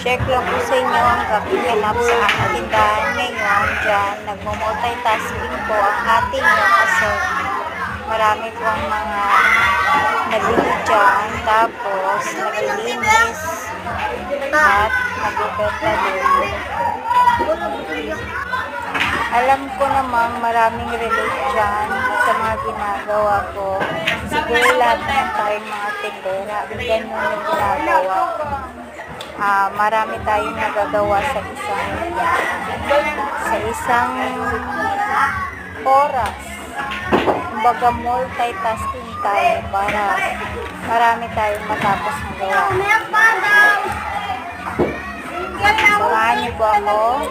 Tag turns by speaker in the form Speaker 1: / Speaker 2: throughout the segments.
Speaker 1: Check lang po sa inyo ang kakinap sa aking tindahan ngayon. Diyan, nagmo-multitasking po ang ating kasi marami po ang mga nabili dyan. Tapos, naglilinis at nagbibenta din. Alam ko namang maraming relate dyan sa mga ginagawa ko. Siguro lahat naman tayong mga tindera. Ganyan yung ginagawa. Marami tayong nagagawa sa isang oras. Kumbaga multitasking tayo para marami tayong matapos na gawa. Samahan niyo po ako.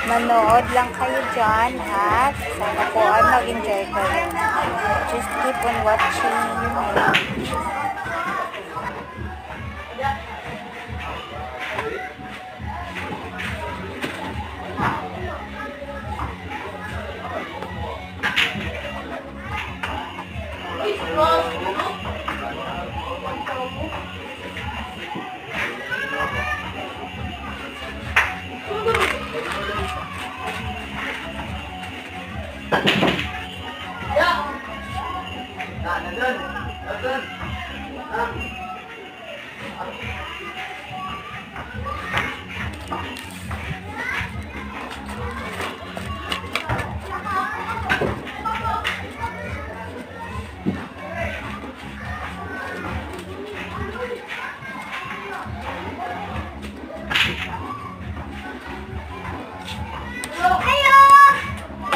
Speaker 1: Manood lang kayo dyan at sana po ay mag-enjoy kayo. Just keep on watching.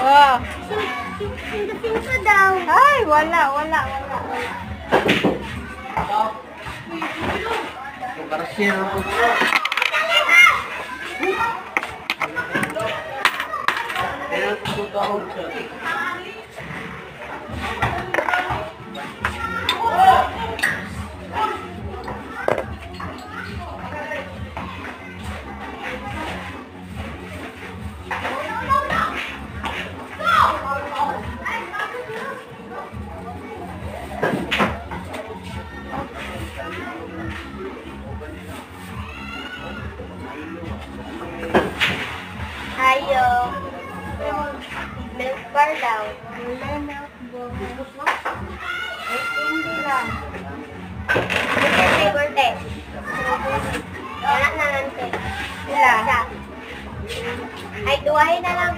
Speaker 1: Oh.
Speaker 2: Sindapin ka daw.
Speaker 1: Ay, wala.
Speaker 3: Yung karasya po. Kaya tutahod siya.
Speaker 2: Ayo. Milk bar daw.
Speaker 1: Wala na po.
Speaker 2: Hindi lang. Birthday. Wala na nante.
Speaker 1: Sila.
Speaker 2: Ay, duwahin na lang.